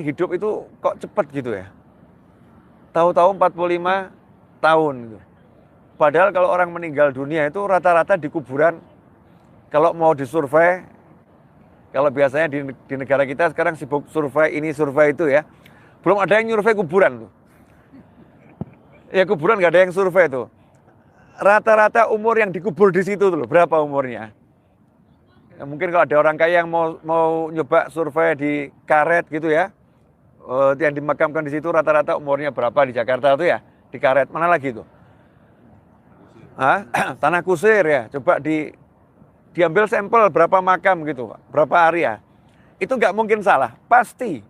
hidup itu kok cepet gitu ya. Tahu-tahu 45 tahun gitu. Padahal kalau orang meninggal dunia itu rata-rata di kuburan, kalau mau disurvei, kalau biasanya di negara kita sekarang sibuk survei ini survei itu ya, belum ada yang nyurvei kuburan tuh. Ya kuburan nggak ada yang survei tuh. Rata-rata umur yang dikubur di situ tuh, berapa umurnya? Ya, mungkin kalau ada orang kaya yang mau nyoba survei di Karet gitu ya, yang dimakamkan di situ rata-rata umurnya berapa di Jakarta tuh ya, di Karet mana lagi tuh? Tanah Kusir ya, coba diambil sampel berapa makam gitu, berapa area. Itu nggak mungkin salah, pasti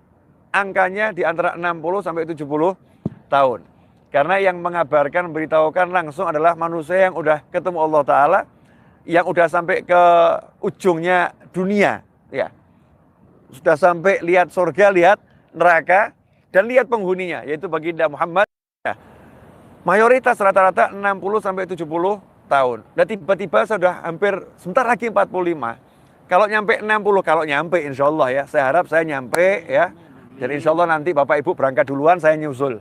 angkanya di antara 60 sampai 70 tahun. Karena yang mengabarkan, memberitahukan langsung adalah manusia yang udah ketemu Allah Ta'ala, yang udah sampai ke ujungnya dunia, ya. Sudah sampai lihat surga, lihat neraka, dan lihat penghuninya, yaitu baginda Muhammad. Ya. Mayoritas rata-rata 60 sampai 70 tahun. Dan tiba-tiba sudah hampir, sebentar lagi 45. Kalau nyampe 60, kalau nyampe insya Allah ya, saya harap saya nyampe ya. Dan insya Allah nanti Bapak Ibu berangkat duluan, saya nyusul.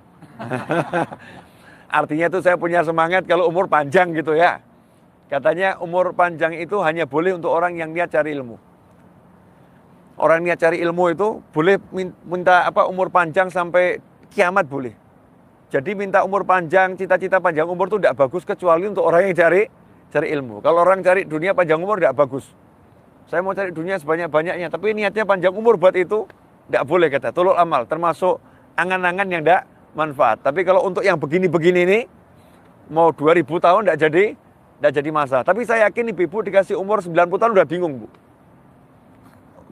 Artinya itu saya punya semangat kalau umur panjang gitu ya. Katanya umur panjang itu hanya boleh untuk orang yang niat cari ilmu. Orang niat cari ilmu itu boleh minta umur panjang sampai kiamat boleh. Jadi minta umur panjang, cita-cita panjang umur itu tidak bagus kecuali untuk orang yang cari ilmu. Kalau orang cari dunia panjang umur tidak bagus. Saya mau cari dunia sebanyak-banyaknya, tapi niatnya panjang umur buat itu tidak boleh kata. Tulul amal termasuk angan-angan yang tidak manfaat. Tapi kalau untuk yang begini-begini ini, mau 2000 tahun tidak jadi masalah. Tapi saya yakin ibu dikasih umur 90 tahun udah bingung, Bu.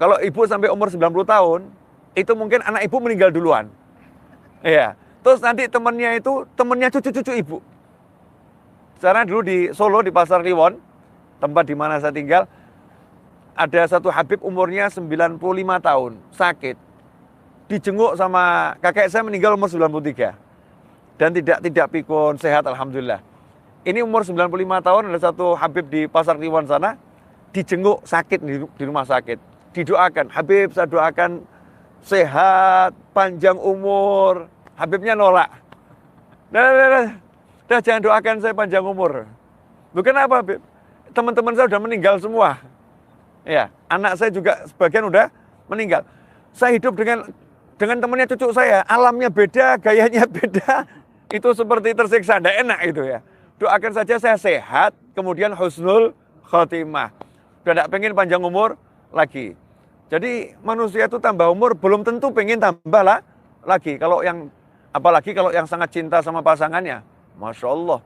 Kalau ibu sampai umur 90 tahun, itu mungkin anak ibu meninggal duluan. Iya. Terus nanti temennya cucu-cucu ibu. Sekarang dulu di Solo, di Pasar Kliwon, tempat di mana saya tinggal, ada satu Habib umurnya 95 tahun, sakit. Dijenguk sama kakek saya meninggal umur 93. Dan tidak pikun, sehat alhamdulillah. Ini umur 95 tahun, ada satu Habib di Pasar Kliwon sana, dijenguk sakit di rumah sakit. Didoakan, Habib saya doakan sehat, panjang umur. Habibnya nolak. Dah jangan doakan saya panjang umur. Loh kenapa Habib? Teman-teman saya sudah meninggal semua. Ya, anak saya juga sebagian udah meninggal. Saya hidup dengan temannya cucu saya, alamnya beda, gayanya beda. Itu seperti tersiksa, tidak enak itu ya. Doakan saja saya sehat, kemudian husnul khotimah. Sudah tidak pengen panjang umur lagi. Jadi manusia itu tambah umur belum tentu pengen tambah lagi. Apalagi kalau yang sangat cinta sama pasangannya, Masya Allah.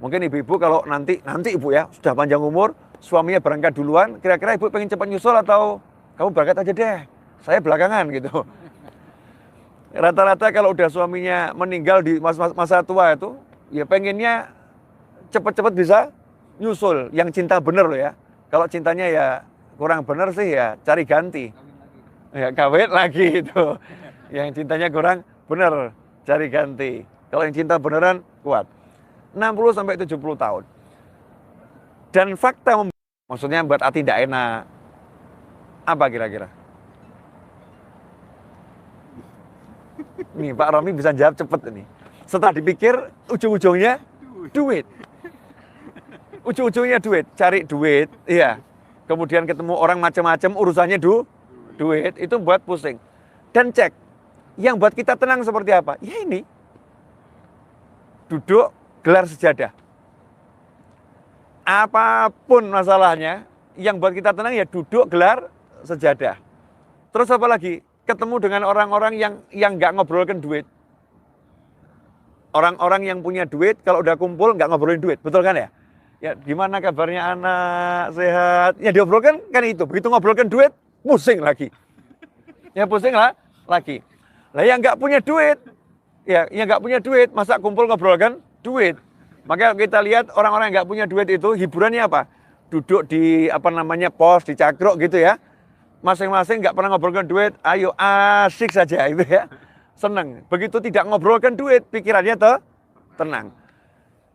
Mungkin ibu-ibu kalau nanti ibu ya sudah panjang umur, suaminya berangkat duluan, kira-kira ibu pengen cepat nyusul atau kamu berangkat aja deh, saya belakangan gitu. Rata-rata kalau udah suaminya meninggal di masa tua itu, ya pengennya cepat-cepat bisa nyusul, yang cinta bener loh ya. Kalau cintanya ya kurang bener sih ya cari ganti. Ya kawin lagi itu. Yang cintanya kurang bener, cari ganti. Kalau yang cinta beneran kuat. 60 sampai 70 tahun. Dan fakta maksudnya buat hati tidak enak. Apa kira-kira? Nih Pak Romi bisa jawab cepet ini. Setelah dipikir ujung-ujungnya duit. Ujung-ujungnya duit, cari duit, iya. Kemudian ketemu orang macam-macam urusannya duit, itu buat pusing. Dan cek, yang buat kita tenang seperti apa? Ya ini, duduk, gelar sejadah. Apapun masalahnya, yang buat kita tenang ya duduk, gelar sejadah. Terus apa lagi? Ketemu dengan orang-orang yang nggak ngobrolkan duit. Orang-orang yang punya duit, kalau udah kumpul nggak ngobrolin duit, betul kan ya? Ya gimana kabarnya anak, sehat? Ya diobrolkan kan itu, begitu ngobrolkan duit, pusing lagi. Ya pusing lagi. Lah yang nggak punya duit, yang nggak punya duit, masa kumpul ngobrolkan duit. Maka kita lihat orang-orang yang nggak punya duit itu hiburannya apa? Duduk di pos, di cakruk gitu ya. Masing-masing nggak pernah ngobrolkan duit, ayo asik saja itu ya. Seneng. Begitu tidak ngobrolkan duit, pikirannya tenang.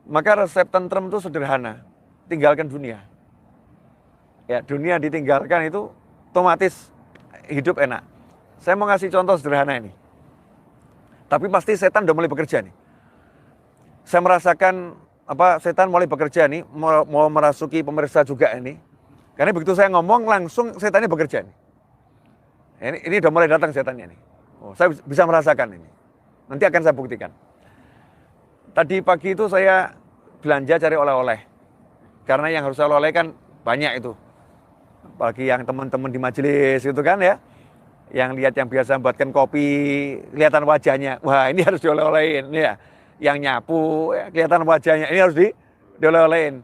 Maka resep tentrem itu sederhana. Tinggalkan dunia. Ya, dunia ditinggalkan itu otomatis hidup enak. Saya mau ngasih contoh sederhana ini. Tapi pasti setan udah mulai bekerja nih. Saya merasakan setan mulai bekerja nih, mau merasuki pemirsa juga ini. Karena begitu saya ngomong langsung setannya bekerja nih. Ini udah mulai datang setannya nih. Saya bisa merasakan ini. Nanti akan saya buktikan. Tadi pagi itu saya belanja cari oleh-oleh. Karena yang harus saya oleh-oleh kan banyak itu. Apalagi yang teman-teman di majelis itu kan ya. Yang lihat yang biasa buatkan kopi, kelihatan wajahnya. Wah, ini harus dioleh-olehin ya. Yang nyapu, ya, kelihatan wajahnya. Ini harus dioleh-olehin.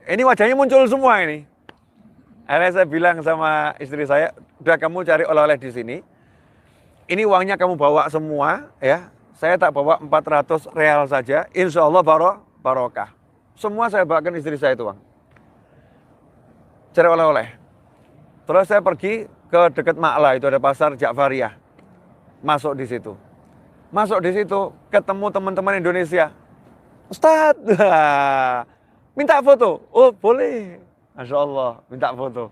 Ini wajahnya muncul semua ini. Akhirnya saya bilang sama istri saya, udah kamu cari oleh-oleh di sini. Ini uangnya kamu bawa semua ya. Saya tak bawa 400 real saja. Insya Allah barokah. Semua saya bawakan istri saya itu uang. Cari oleh-oleh. Terus saya pergi ke dekat Ma'la, itu ada pasar Ja'fariyah. Masuk di situ. Ketemu teman-teman Indonesia. Ustadz, minta foto. Oh boleh. Masya Allah, minta foto.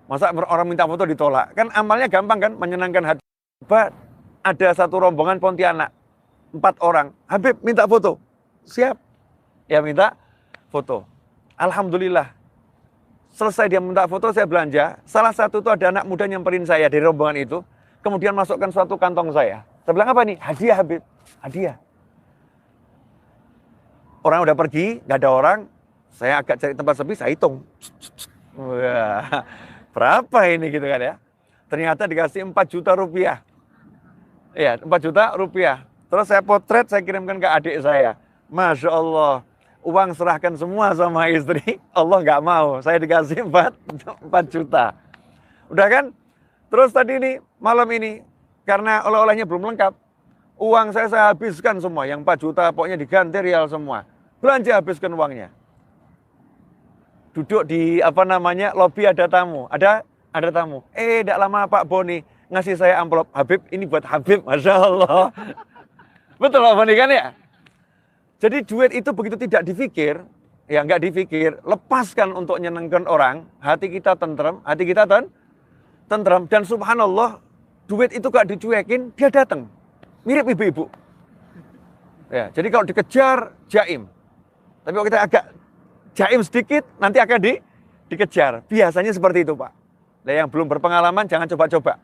Masa orang minta foto ditolak? Kan amalnya gampang kan, menyenangkan hati. Ada satu rombongan Pontianak, 4 orang. Habib minta foto. Siap. Ya minta foto. Alhamdulillah. Selesai dia minta foto, saya belanja. Salah satu itu ada anak muda nyamperin saya dari rombongan itu. Kemudian masukkan suatu kantong saya. Saya bilang, apa nih? Hadiah Habib. Hadiah. Orang udah pergi, gak ada orang. Saya agak cari tempat sepi, saya hitung. Wah, berapa ini gitu kan ya. Ternyata dikasih 4 juta rupiah. Iya, 4 juta rupiah. Terus saya potret, saya kirimkan ke adik saya. Masya Allah. Uang serahkan semua sama istri, Allah nggak mau. Saya dikasih 4 juta. Udah kan? Terus tadi ini, malam ini, karena oleh-olehnya belum lengkap, uang saya habiskan semua. Yang 4 juta pokoknya diganti rial semua. Belanja habiskan uangnya. Duduk di lobi ada tamu. Ada tamu. Tidak lama Pak Boni ngasih saya amplop. Habib, ini buat Habib, Masya Allah. Betul Pak Boni kan ya? Jadi duit itu begitu tidak dipikir, ya nggak dipikir, lepaskan untuk nyenengkan orang, hati kita tentrem, tentrem, dan subhanallah, duit itu gak dicuekin, dia datang. Mirip ibu-ibu. Ya, jadi kalau dikejar, jaim. Tapi kalau kita agak jaim sedikit, nanti akan dikejar. Biasanya seperti itu Pak. Nah, yang belum berpengalaman, jangan coba-coba.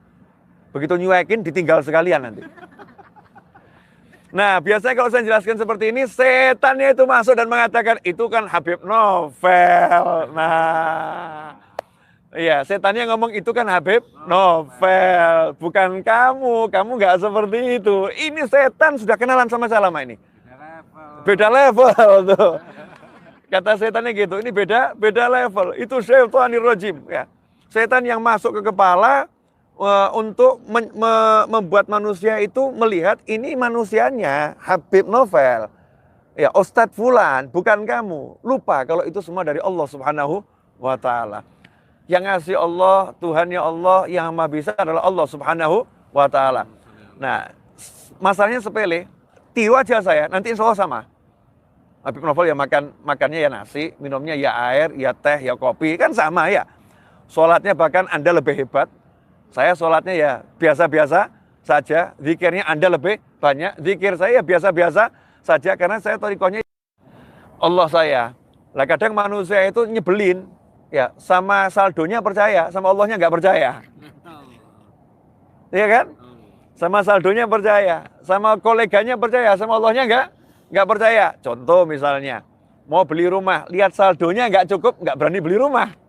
Begitu nyuekin, ditinggal sekalian nanti. Nah, biasanya kalau saya jelaskan seperti ini, setannya itu masuk dan mengatakan, itu kan Habib Novel. Nah, iya, setannya ngomong, itu kan Habib Novel. Bukan kamu nggak seperti itu. Ini setan sudah kenalan sama saya lama ini. Beda level tuh. Kata setannya gitu, ini beda level. Itu syaitanir rajim. Ya. Setan yang masuk ke kepala, untuk membuat manusia itu melihat ini manusianya Habib Novel. Ya, Ustadz Fulan, bukan kamu. Lupa kalau itu semua dari Allah Subhanahu wa Ta'ala. Yang ngasih Allah, Tuhannya Allah, yang Maha Bisa adalah Allah Subhanahu wa Ta'ala. Nah, masalahnya sepele. Tiru aja saya, nanti insya Allah sama. Habib Novel ya makannya ya nasi, minumnya ya air, ya teh, ya kopi. Kan sama ya. Sholatnya bahkan Anda lebih hebat. Saya sholatnya ya biasa-biasa saja, zikirnya Anda lebih banyak, zikir saya ya biasa-biasa saja, karena saya thariqahnya Allah saya. Lah kadang manusia itu nyebelin, ya sama saldonya percaya, sama Allahnya nggak percaya. Iya kan? Sama saldonya percaya, sama koleganya percaya, sama Allahnya nggak percaya. Contoh misalnya, mau beli rumah, lihat saldonya nggak cukup, nggak berani beli rumah.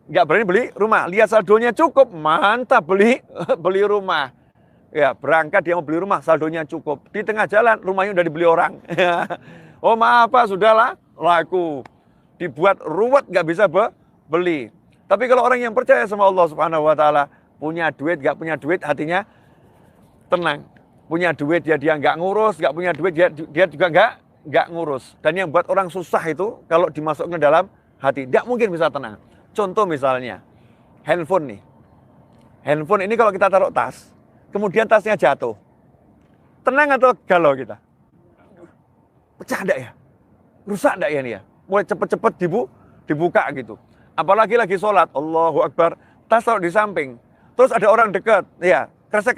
Nggak berani beli rumah, lihat saldonya cukup, mantap beli rumah. Ya berangkat dia mau beli rumah, saldonya cukup. Di tengah jalan rumahnya udah dibeli orang. Oh maaf Pak, sudahlah, laku. Dibuat ruwet nggak bisa beli. Tapi kalau orang yang percaya sama Allah Subhanahu Wa Taala, punya duit nggak punya duit, hatinya tenang. Punya duit dia nggak ngurus, nggak punya duit dia juga nggak ngurus. Dan yang buat orang susah itu kalau dimasukkan ke dalam hati, tidak mungkin bisa tenang. Contoh misalnya, handphone nih. Handphone ini kalau kita taruh tas, kemudian tasnya jatuh. Tenang atau galau kita? Pecah enggak ya? Rusak enggak ya nih ya? Mulai cepet-cepet dibuka gitu. Apalagi lagi sholat, Allahu Akbar, tas taruh di samping. Terus ada orang dekat, ya, kresek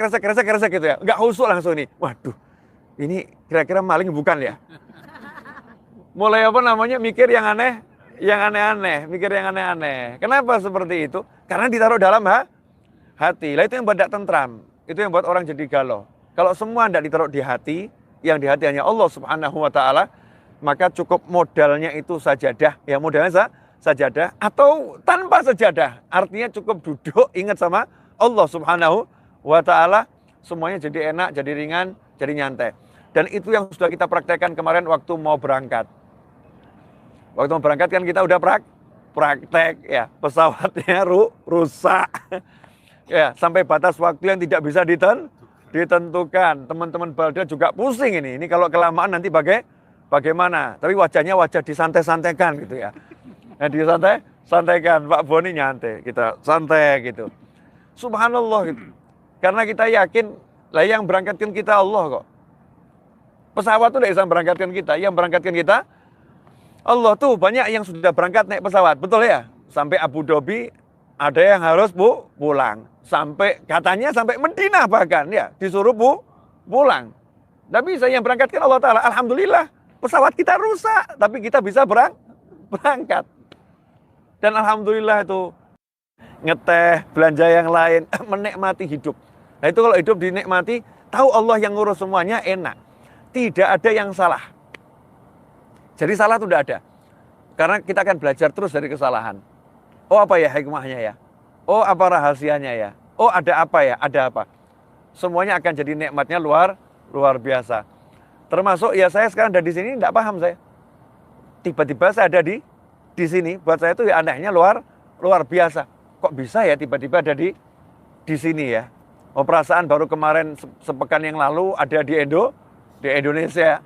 gitu ya. Nggak khusyuk langsung nih. Waduh, ini kira-kira maling bukan ya? Mulai apa namanya, mikir yang aneh-aneh. Kenapa seperti itu? Karena ditaruh dalam hati. Lah itu yang buat tentram. Itu yang buat orang jadi galau. Kalau semua tidak ditaruh di hati, yang di hati hanya Allah Subhanahu wa Ta'ala, maka cukup modalnya itu sajadah. Ya, modalnya sajadah atau tanpa sajadah. Artinya cukup duduk ingat sama Allah Subhanahu wa Ta'ala, semuanya jadi enak, jadi ringan, jadi nyantai. Dan itu yang sudah kita praktekkan kemarin waktu mau berangkat. Waktu mau berangkat kan kita udah praktek ya, pesawatnya rusak. Ya, sampai batas waktu yang tidak bisa ditentukan. Teman-teman Balda juga pusing ini. Ini kalau kelamaan nanti bagaimana? Tapi wajahnya wajah disantai-santaikan gitu ya. Nah, disantai-santaikan, Pak Boni nyantai, kita santai gitu. Subhanallah gitu. Karena kita yakin, lah yang berangkatkan kita Allah kok. Pesawat tuh tidak bisa berangkatkan kita, yang berangkatkan kita Allah. Tuh banyak yang sudah berangkat naik pesawat, betul ya? Sampai Abu Dhabi, ada yang harus pulang. Katanya sampai Madinah bahkan ya, disuruh pulang. Tapi saya yang berangkatkan Allah Ta'ala, alhamdulillah pesawat kita rusak, tapi kita bisa berangkat. Dan alhamdulillah itu ngeteh, belanja yang lain, menikmati hidup. Nah itu kalau hidup dinikmati, tahu Allah yang ngurus semuanya, enak. Tidak ada yang salah. Jadi salah itu tidak ada. Karena kita akan belajar terus dari kesalahan. Oh apa ya hikmahnya ya? Oh apa rahasianya ya? Oh ada apa ya? Ada apa? Semuanya akan jadi nikmatnya luar biasa. Termasuk ya saya sekarang ada di sini, tidak paham saya. Tiba-tiba saya ada di sini, buat saya itu ya anehnya luar biasa. Kok bisa ya tiba-tiba ada di sini ya? Oh perasaan baru kemarin sepekan yang lalu ada di Indonesia.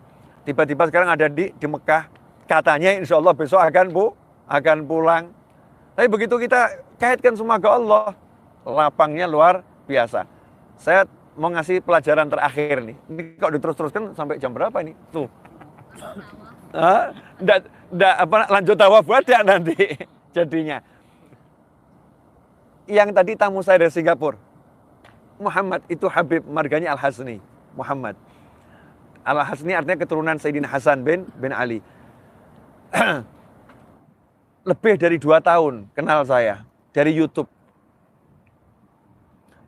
Tiba-tiba sekarang ada di Mekah. Katanya insya Allah besok akan pulang. Tapi begitu kita kaitkan semua ke Allah, lapangnya luar biasa. Saya mau ngasih pelajaran terakhir nih. Ini kok diterus-teruskan sampai jam berapa ini? Tuh. Lanjut tawaf ada nanti jadinya. Yang tadi tamu saya dari Singapura, Muhammad itu Habib, marganya Al-Hasni. Muhammad Al-Hasni artinya keturunan Sayyidina Hasan bin Ali. Lebih dari 2 tahun kenal saya dari YouTube.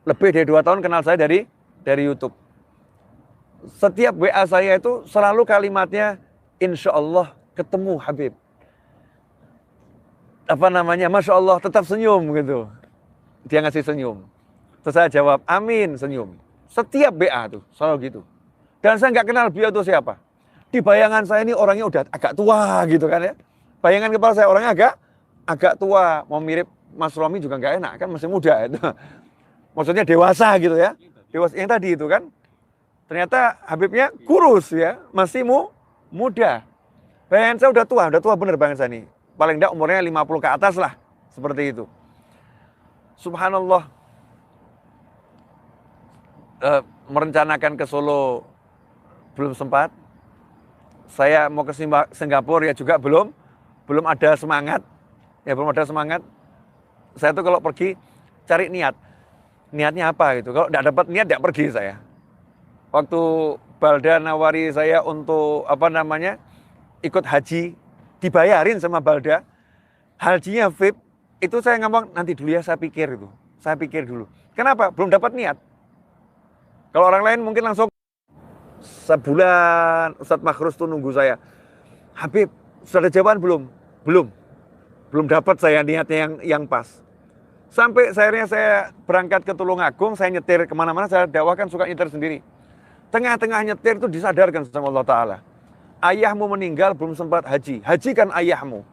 Lebih dari 2 tahun kenal saya dari YouTube. Setiap WA saya itu selalu kalimatnya, insya Allah ketemu Habib. Apa namanya, Masya Allah tetap senyum gitu. Dia ngasih senyum. Terus saya jawab, amin, senyum. Setiap WA tuh selalu gitu. Dan saya nggak kenal beliau itu siapa. Di bayangan saya ini orangnya udah agak tua gitu kan ya. Bayangan kepala saya orangnya agak tua. Mau mirip Mas Romi juga nggak enak kan, masih muda itu. Maksudnya dewasa gitu ya. Dewasa yang tadi itu kan. Ternyata Habibnya kurus ya, masih muda. Bayangan saya udah tua bener bayangan saya nih. Paling enggak umurnya 50 ke atas lah. Seperti itu. Subhanallah. Merencanakan ke Solo belum sempat. Saya mau ke Singapura ya juga belum ada semangat. Ya belum ada semangat. Saya tuh kalau pergi cari niat. Niatnya apa gitu. Kalau enggak dapat niat enggak pergi saya. Waktu Balda nawari saya untuk ikut haji, dibayarin sama Balda. Hajinya VIP, itu saya ngomong nanti dulu ya, saya pikir dulu. Kenapa? Belum dapat niat. Kalau orang lain mungkin langsung sebulan Ustadz Makhrus tuh nunggu saya. Habib, sudah ada jawaban belum? Belum dapat saya niatnya yang pas. Sampai akhirnya saya berangkat ke Tulungagung, saya nyetir kemana-mana, saya dakwahkan suka nyetir sendiri. Tengah-tengah nyetir itu disadarkan sama Allah Ta'ala. Ayahmu meninggal belum sempat haji. Hajikan ayahmu.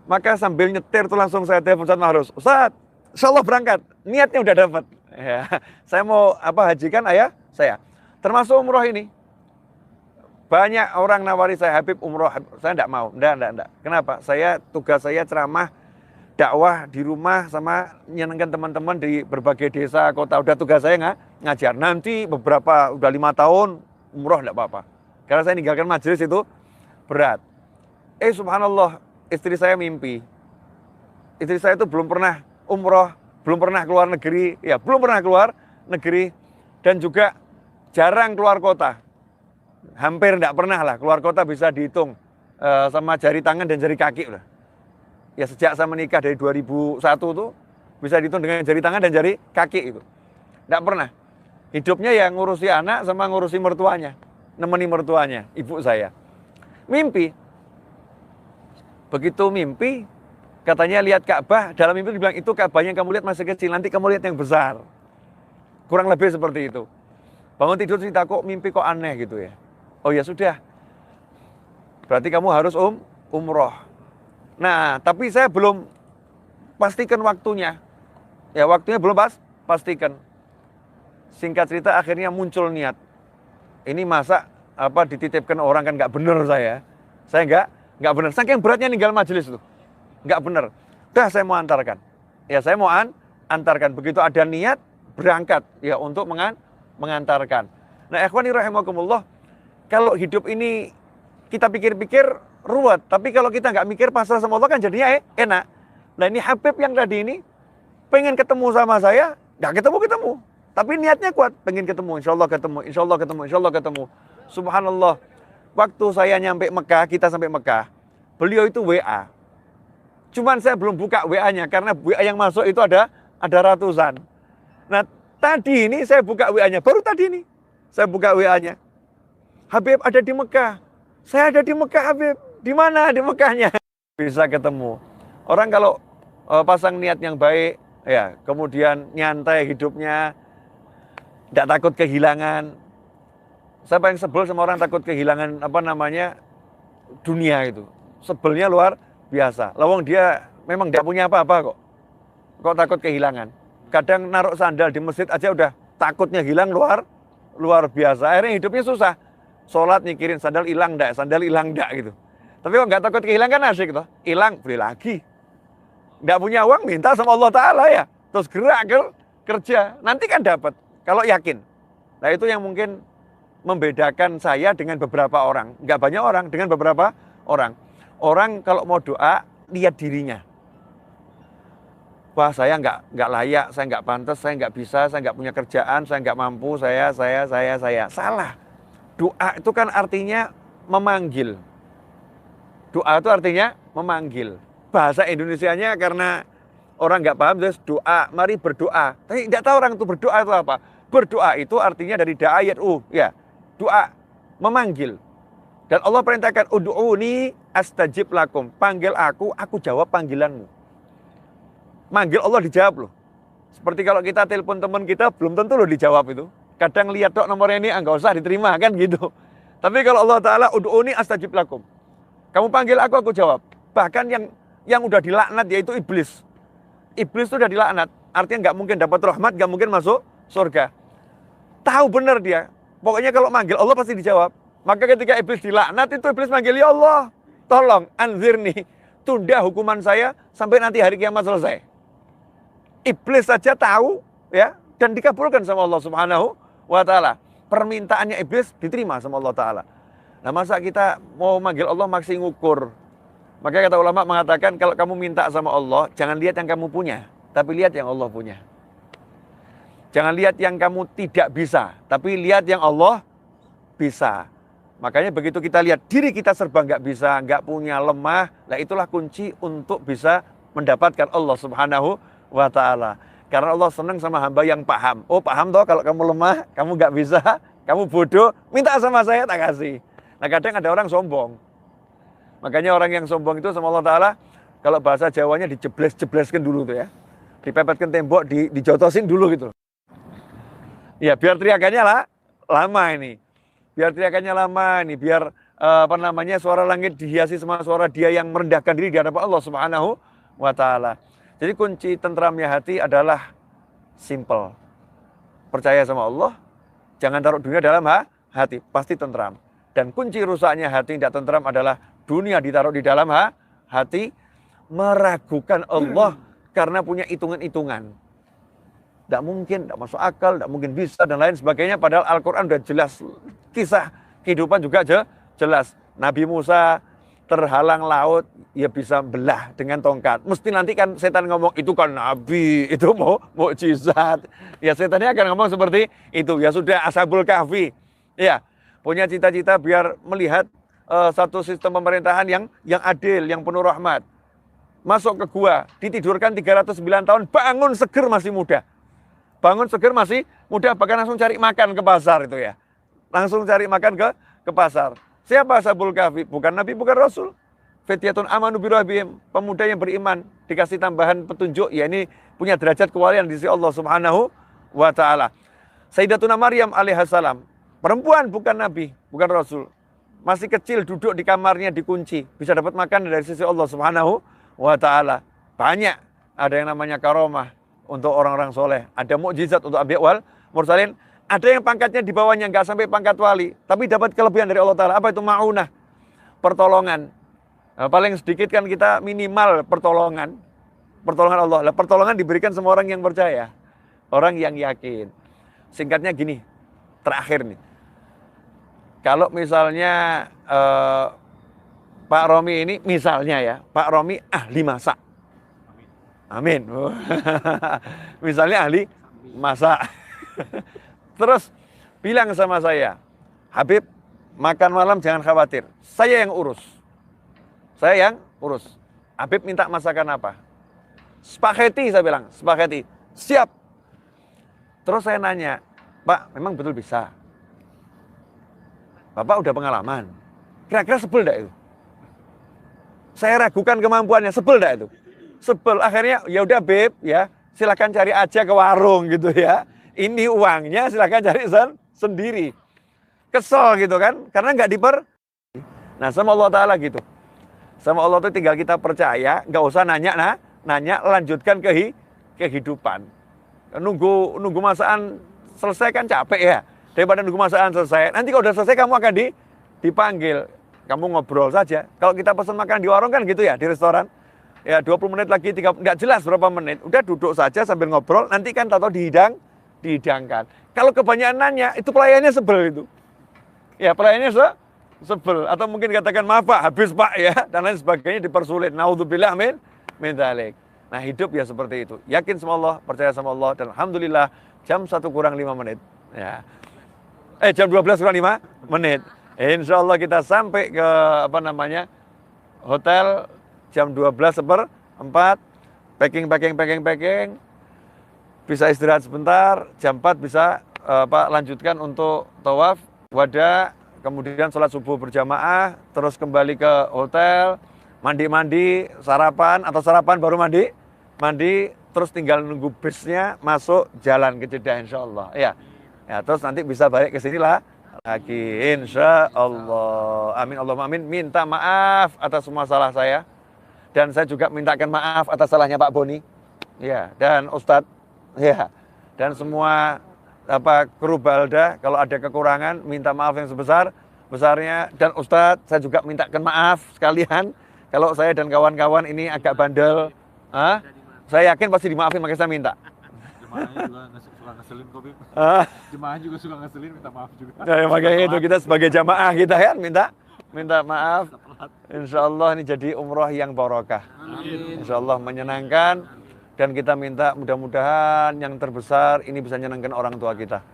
Maka sambil nyetir tuh langsung saya telepon Ustadz Makhrus. Ustadz, insya Allah berangkat. Niatnya udah dapat. Ya, saya mau hajikan ayah saya. Termasuk umroh ini. Banyak orang nawari saya, Habib umroh. Saya enggak mau. Enggak. Kenapa? Tugas saya ceramah, dakwah di rumah sama nyenengkan teman-teman di berbagai desa, kota. Udah tugas saya ngajar. Nanti udah 5 tahun umroh enggak apa-apa. Karena saya ninggalkan majelis itu berat. Subhanallah, istri saya mimpi. Istri saya itu belum pernah umroh belum pernah keluar negeri, ya belum pernah keluar negeri, dan juga jarang keluar kota. Hampir tidak pernah lah keluar kota, bisa dihitung sama jari tangan dan jari kaki udah. Ya sejak saya menikah dari 2001 tuh bisa dihitung dengan jari tangan dan jari kaki itu. Tidak pernah. Hidupnya ya ngurusi anak sama ngurusi mertuanya, nemeni mertuanya, ibu saya. Mimpi. Begitu mimpi, katanya lihat Ka'bah, dalam mimpi dibilang itu Ka'bahnya yang kamu lihat masih kecil, nanti kamu lihat yang besar. Kurang lebih seperti itu. Bangun tidur cerita kok mimpi kok aneh gitu ya. Oh ya sudah. Berarti kamu harus umroh. Nah, tapi saya belum pastikan waktunya. Ya waktunya belum pastikan. Singkat cerita akhirnya muncul niat. Ini masa dititipkan orang kan nggak bener saya. Saya nggak bener. Saking beratnya ninggal majelis itu. Nggak bener. Udah saya mau antarkan. Ya saya mau antarkan. Begitu ada niat berangkat ya untuk mengantarkan. Nah, ikhwani rahimakumullah, kalau hidup ini kita pikir-pikir ruwet, tapi kalau kita nggak mikir pasrah sama Allah kan jadinya enak. Nah, ini Habib yang tadi ini pengen ketemu sama saya, nggak ketemu. Tapi niatnya kuat, pengen ketemu, insya Allah ketemu, insya Allah ketemu, insya Allah ketemu. Subhanallah, waktu saya nyampe Mekah, kita sampai Mekah, beliau itu WA. Cuman saya belum buka WA-nya, karena WA yang masuk itu ada ratusan. Nah, tadi ini saya buka WA-nya, baru tadi ini saya buka WA-nya. Habib ada di Mekah, saya ada di Mekah Habib, di mana di Mekahnya? Bisa ketemu. Orang kalau pasang niat yang baik, ya kemudian nyantai hidupnya, tidak takut kehilangan. Saya paling sebel sama orang takut kehilangan dunia itu. Sebelnya luar biasa. Lawang dia memang tidak punya apa-apa kok. Kok takut kehilangan. Kadang naruh sandal di masjid aja udah takutnya hilang luar biasa. Akhirnya hidupnya susah. Sholat nyikirin sandal hilang enggak gitu. Tapi kok nggak takut kehilangan asik toh. Hilang beli lagi. Nggak punya uang minta sama Allah Ta'ala ya. Terus gerak kerja. Nanti kan dapat. Kalau yakin. Nah itu yang mungkin membedakan saya dengan beberapa orang. Nggak banyak orang, dengan beberapa orang. Orang kalau mau doa, lihat dirinya. Wah saya nggak layak, saya nggak pantas, saya nggak bisa, saya nggak punya kerjaan, saya nggak mampu, saya. Salah. Doa itu kan artinya memanggil. Doa itu artinya memanggil. Bahasa Indonesianya karena orang nggak paham, terus doa, mari berdoa. Tapi nggak tahu orang itu berdoa itu apa. Berdoa itu artinya dari da'ayat ya. Doa, memanggil. Dan Allah perintahkan, ud'uni astajib lakum. Panggil aku jawab panggilanmu. Manggil Allah dijawab loh. Seperti kalau kita telepon teman kita, belum tentu loh dijawab itu. Kadang lihat dok nomornya ini, nggak usah diterima kan gitu. Tapi kalau Allah Ta'ala, ud'uni astajib lakum. Kamu panggil aku jawab. Bahkan yang udah dilaknat yaitu iblis. Iblis itu udah dilaknat. Artinya nggak mungkin dapat rahmat, nggak mungkin masuk surga. Tahu benar dia. Pokoknya kalau manggil Allah pasti dijawab. Maka ketika iblis dilaknat itu iblis manggil, ya Allah, tolong anzirni, tunda hukuman saya sampai nanti hari kiamat selesai. Iblis saja tahu ya, dan dikabulkan sama Allah Subhanahu wa Ta'ala. Permintaannya iblis diterima sama Allah Ta'ala. Nah masa kita mau manggil Allah masih ngukur. Maka kata ulama mengatakan kalau kamu minta sama Allah, jangan lihat yang kamu punya, tapi lihat yang Allah punya. Jangan lihat yang kamu tidak bisa, tapi lihat yang Allah bisa. Makanya begitu kita lihat diri kita serba nggak bisa, nggak punya, lemah, nah itulah kunci untuk bisa mendapatkan Allah Subhanahu wa Ta'ala. Karena Allah senang sama hamba yang paham. Oh paham toh kalau kamu lemah, kamu nggak bisa, kamu bodoh, minta sama saya tak kasih. Nah kadang ada orang sombong. Makanya orang yang sombong itu sama Allah Ta'ala, kalau bahasa Jawanya dijebles-jebleskan dulu tuh ya. Dipepetkan tembok, dijotosin dulu gitu. Ya biar teriakannya lama ini. Biar teriakannya lama ini, biar suara langit dihiasi sama suara dia yang merendahkan diri di hadapan Allah Subhanahu wa Ta'ala. Jadi kunci tentramnya hati adalah simple. Percaya sama Allah, jangan taruh dunia dalam hati, pasti tentram. Dan kunci rusaknya hati tidak tentram adalah dunia ditaruh di dalam hati, meragukan Allah karena punya hitungan-hitungan. Tidak mungkin, tidak masuk akal, tidak mungkin bisa, dan lain sebagainya. Padahal Al-Quran sudah jelas. Kisah kehidupan juga jelas. Nabi Musa terhalang laut, ya bisa belah dengan tongkat. Mesti nanti kan setan ngomong, itu kan nabi, itu mau mukjizat. Ya setannya akan ngomong seperti itu. Ya sudah, Ashabul Kahfi. Ya, punya cita-cita biar melihat satu sistem pemerintahan yang adil, yang penuh rahmat. Masuk ke gua, ditidurkan 309 tahun, bangun seger masih muda. Bangun seger masih muda, bahkan langsung cari makan ke pasar itu ya. Langsung cari makan ke pasar. Siapa Ashabul Kahfi? Bukan Nabi, bukan Rasul. Fityatun amanu birabbihim, pemuda yang beriman, dikasih tambahan petunjuk, ya ini punya derajat kewalian di sisi Allah Subhanahu wa taala. Sayyidatuna Maryam alaihissalam, perempuan bukan Nabi, bukan Rasul. Masih kecil duduk di kamarnya dikunci, bisa dapat makan dari sisi Allah Subhanahu wa taala. Banyak ada yang namanya karomah untuk orang-orang soleh, ada mukjizat untuk anbiya wal mursalin. Ada yang pangkatnya di bawahnya nggak sampai pangkat wali, tapi dapat kelebihan dari Allah Ta'ala. Apa itu ma'unah? Pertolongan. Nah, paling sedikit kan kita minimal pertolongan. Pertolongan Allah. Lah, pertolongan diberikan semua orang yang percaya. Orang yang yakin. Singkatnya gini, terakhir nih. Kalau misalnya Pak Romi ini, misalnya ya, Pak Romi ahli masak. Amin. Misalnya ahli masak. Terus bilang sama saya, Habib, makan malam jangan khawatir, saya yang urus. Saya yang urus. Habib minta masakan apa? Spaghetti, saya bilang, spaghetti. Siap. Terus saya nanya, Pak, memang betul bisa? Bapak udah pengalaman. Kira-kira sebel enggak itu? Saya ragukan kemampuannya, sebel enggak itu? Sebel. Akhirnya, ya udah Beb, ya, silakan cari aja ke warung gitu ya. Ini uangnya silakan cari sendiri. Kesel gitu kan, karena nggak Nah sama Allah Ta'ala gitu. Sama Allah itu tinggal kita percaya, nggak usah nanya, lanjutkan kehidupan. Nunggu masakan selesai kan capek ya. Daripada nunggu masakan selesai, nanti kalau udah selesai kamu akan dipanggil. Kamu ngobrol saja. Kalau kita pesan makan di warung kan gitu ya, di restoran. Ya 20 menit lagi, 30, nggak jelas berapa menit. Udah duduk saja sambil ngobrol, nanti kan tahu dihidangkan. Kalau kebanyakan nanya, itu pelayannya sebel itu. Ya pelayannya sebel. Atau mungkin katakan, maaf Pak, habis Pak ya. Dan lain sebagainya dipersulit. Naudzubillah min dzalik. Nah hidup ya seperti itu. Yakin sama Allah, percaya sama Allah. Dan Alhamdulillah jam 1 kurang 5 menit. Ya. Jam 12 kurang 5 menit. Insya Allah kita sampai ke hotel jam 12:04. Packing. Bisa istirahat sebentar, jam 4 bisa lanjutkan untuk tawaf, wada, kemudian sholat subuh berjamaah, terus kembali ke hotel, mandi, sarapan, atau sarapan baru mandi, terus tinggal nunggu busnya masuk jalan ke Jeddah insya Allah. Ya, terus nanti bisa balik ke sini lagi insya Allah. Amin Allahumma amin. Minta maaf atas semua salah saya, dan saya juga mintakan maaf atas salahnya Pak Boni, ya, dan Ustadz. Ya, dan semua kru Balda kalau ada kekurangan minta maaf yang sebesar-besarnya, dan Ustadz saya juga mintakan maaf sekalian kalau saya dan kawan-kawan ini agak bandel. Saya yakin pasti dimaafin, makanya saya minta. Jemaahnya juga suka ngeselin kok, Bib. Jemaah juga suka ngeselin, minta maaf juga. Ya, makanya itu kita sebagai jamaah kita kan minta maaf. Insya Allah ini jadi umroh yang barokah. Insya Allah menyenangkan. Dan kita minta mudah-mudahan yang terbesar ini bisa menyenangkan orang tua kita.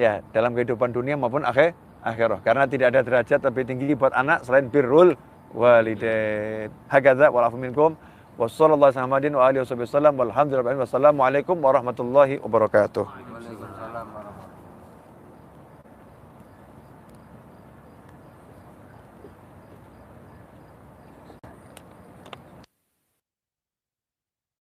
Ya, dalam kehidupan dunia maupun akhirah. Karena tidak ada derajat lebih tinggi buat anak selain birrul walidain. Hakadza wal afu minkum. Wassallallahu alaihi wasallam wa alihi wasallam. Walhamdulillah. Wassalamualaikum warahmatullahi wabarakatuh.